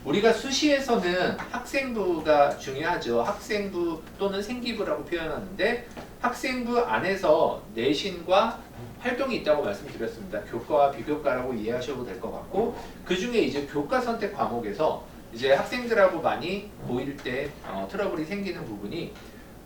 우리가 수시에서는 학생부가 중요하죠. 학생부 또는 생기부라고 표현하는데 학생부 안에서 내신과 활동이 있다고 말씀드렸습니다. 교과와 비교과라고 이해하셔도 될 것 같고 그 중에 이제 교과 선택 과목에서 이제 학생들하고 많이 모일 때 트러블이 생기는 부분이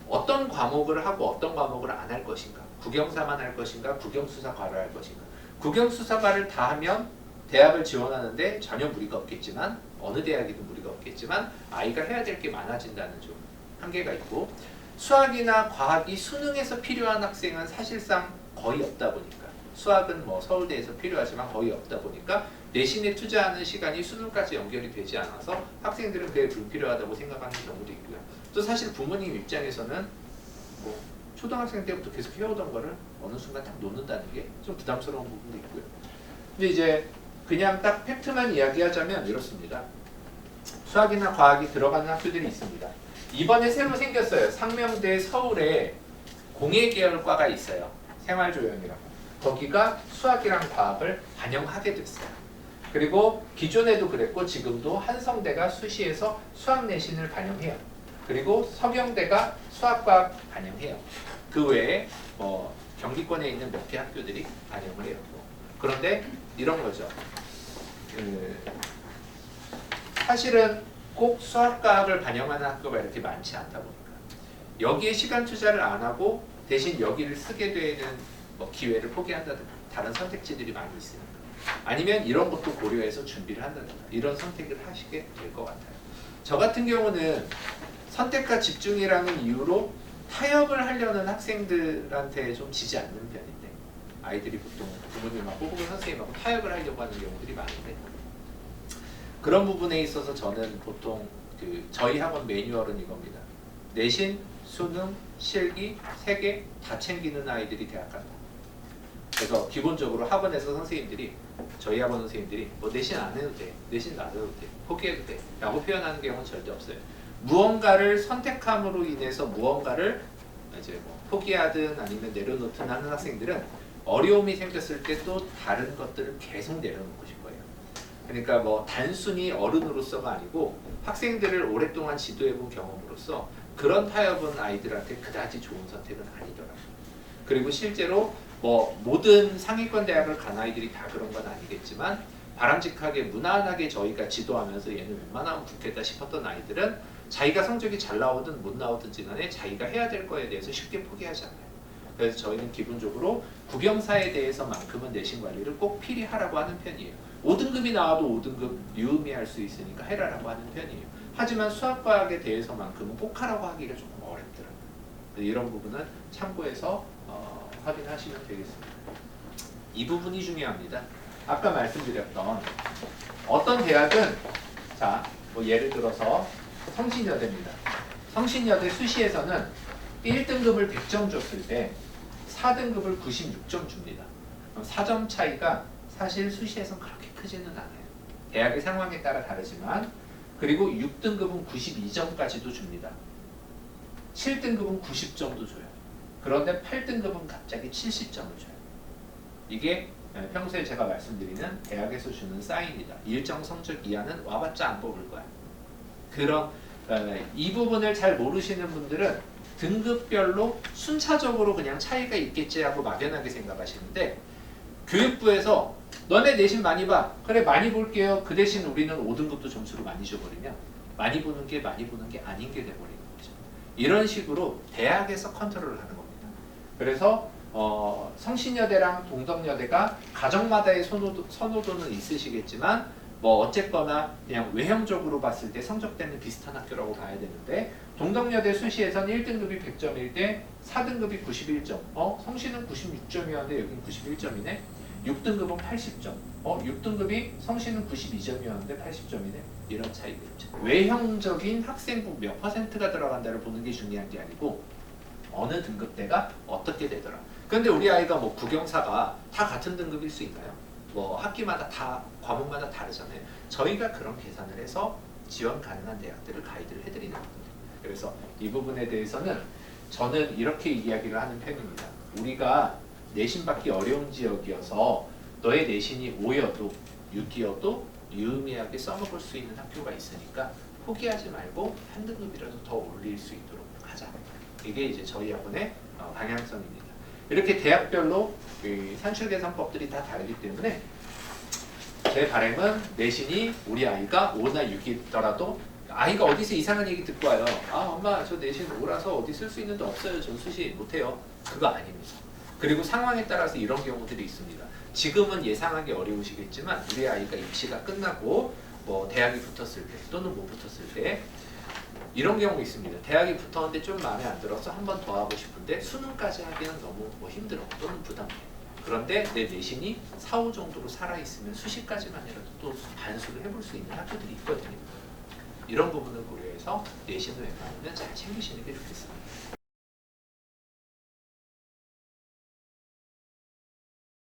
어떤 과목을 하고 어떤 과목을 안 할 것인가, 국영사만 할 것인가, 국영수사과를 할 것인가. 국영수사과를 다 하면 대학을 지원하는데 전혀 무리가 없겠지만 어느 대학이든 무리가 없겠지만 아이가 해야 될 게 많아진다는 좀 한계가 있고 수학이나 과학이 수능에서 필요한 학생은 사실상 거의 없다 보니까 수학은 뭐 서울대에서 필요하지만 거의 없다 보니까 내신에 투자하는 시간이 수능까지 연결이 되지 않아서 학생들은 그게 불필요하다고 생각하는 경우도 있고요. 또 사실 부모님 입장에서는 뭐 초등학생 때부터 계속 해오던 거를 어느 순간 딱 놓는다는 게 좀 부담스러운 부분도 있고요. 근데 이제 그냥 딱 팩트만 이야기하자면 이렇습니다. 수학이나 과학이 들어가는 학교들이 있습니다. 이번에 새로 생겼어요. 상명대 서울에 공예계열과가 있어요. 생활조형이라고. 거기가 수학이랑 과학을 반영하게 됐어요. 그리고 기존에도 그랬고 지금도 한성대가 수시에서 수학 내신을 반영해요. 그리고 서경대가 수학과학 반영해요. 그 외에 경기권에 있는 몇 개 학교들이 반영을 해요. 그런데 이런 거죠. 사실은 꼭 수학과학을 반영하는 학교가 이렇게 많지 않다 보니까 여기에 시간 투자를 안 하고 대신 여기를 쓰게 되는 기회를 포기한다든가 다른 선택지들이 많이 있으니까 아니면 이런 것도 고려해서 준비를 한다든가 이런 선택을 하시게 될 것 같아요. 저 같은 경우는 선택과 집중이라는 이유로 타협을 하려는 학생들한테 좀 지지 않는 편인데 아이들이 보통 부모님하고 혹은 선생님하고 타협을 하려고 하는 경우들이 많은데 그런 부분에 있어서 저는 보통 저희 학원 매뉴얼은 이겁니다. 내신, 수능, 실기 3개 다 챙기는 아이들이 대학 간다. 그래서 기본적으로 학원에서 선생님들이 저희 학원 선생님들이 내신 안 해도 돼, 내신 안 해도 돼, 포기해도 돼 라고 표현하는 경우는 절대 없어요. 무언가를 선택함으로 인해서 무언가를 이제 포기하든 아니면 내려놓든 하는 학생들은 어려움이 생겼을 때 또 다른 것들을 계속 내려놓고 싶어요. 그러니까 단순히 어른으로서가 아니고 학생들을 오랫동안 지도해본 경험으로서 그런 타협은 아이들한테 그다지 좋은 선택은 아니더라고요. 그리고 실제로 모든 상위권 대학을 간 아이들이 다 그런 건 아니겠지만 바람직하게 무난하게 저희가 지도하면서 얘는 웬만하면 붙겠다 싶었던 아이들은 자기가 성적이 잘 나오든 못 나오든지 간에 자기가 해야 될 거에 대해서 쉽게 포기하지 않아요. 그래서 저희는 기본적으로 국영사에 대해서만큼은 내신 관리를 꼭 필히 하라고 하는 편이에요. 5등급이 나와도 5등급 유의미할 수 있으니까 해라라고 하는 편이에요. 하지만 수학과학에 대해서만큼은 꼭 하라고 하기가 조금 어렵더라고요. 이런 부분은 참고해서 확인하시면 되겠습니다. 이 부분이 중요합니다. 아까 말씀드렸던 어떤 대학은 예를 들어서 성신여대입니다. 성신여대 수시에서는 1등급을 100점 줬을 때 4등급을 96점 줍니다. 그럼 4점 차이가 사실 수시에서는 그렇게 크지는 않아요. 대학의 상황에 따라 다르지만 그리고 6등급은 92점까지도 줍니다. 7등급은 90점도 줘요. 그런데 8등급은 갑자기 70점을 줘요. 이게 평소에 제가 말씀드리는 대학에서 주는 사인이다. 일정 성적 이하는 와봤자 안 뽑을 거야. 이 부분을 잘 모르시는 분들은 등급별로 순차적으로 그냥 차이가 있겠지 하고 막연하게 생각하시는데 교육부에서 너네 내신 많이 봐. 그래 많이 볼게요. 그 대신 우리는 5등급도 점수를 많이 줘버리면 많이 보는 게 아닌 게 돼버리는 거죠. 이런 식으로 대학에서 컨트롤을 하는 겁니다. 그래서 성신여대랑 동덕여대가 가정마다의 선호도는 있으시겠지만 어쨌거나 그냥 외형적으로 봤을 때 성적대는 비슷한 학교라고 봐야 되는데 동덕여대 수시에선 1등급이 100점일 때 4등급이 91점 성신은 96점이었는데 여기는 91점이네 6등급은 80점 6등급이 성신은 92점이었는데 80점이네 이런 차이가 있죠. 외형적인 학생부 몇 퍼센트가 들어간다를 보는 게 중요한 게 아니고 어느 등급대가 어떻게 되더라. 그런데 우리 아이가 국영사가 다 같은 등급일 수 있나요? 학기마다 다 과목마다 다르잖아요. 저희가 그런 계산을 해서 지원 가능한 대학들을 가이드를 해드리는 거거든요. 그래서 이 부분에 대해서는 저는 이렇게 이야기를 하는 편입니다. 우리가 내신 받기 어려운 지역이어서 너의 내신이 5여도 6이어도 유의미하게 써먹을 수 있는 학교가 있으니까 포기하지 말고 한 등급이라도 더 올릴 수 있도록 하자. 이게 이제 저희 학원의 방향성입니다. 이렇게 대학별로 산출 계산법들이 다 다르기 때문에 제 바람은 내신이 우리 아이가 5나 6이더라도 아이가 어디서 이상한 얘기 듣고 와요. 아 엄마 저 내신 5라서 어디 쓸 수 있는데 없어요. 전 수시 못해요. 그거 아닙니다. 그리고 상황에 따라서 이런 경우들이 있습니다. 지금은 예상하기 어려우시겠지만 우리 아이가 입시가 끝나고 뭐 대학이 붙었을 때 또는 못 붙었을 때 이런 경우 있습니다. 대학이 붙었는데 좀 마음에 안 들어서 한 번 더 하고 싶은데 수능까지 하기는 너무 힘들어 또는 부담돼. 그런데 내 내신이 4, 5 정도로 살아있으면 수시까지만이라도 또 반수를 해볼 수 있는 학교들이 있거든요. 이런 부분을 고려해서 내신을 웬만하면 잘 챙기시는 게 좋겠습니다.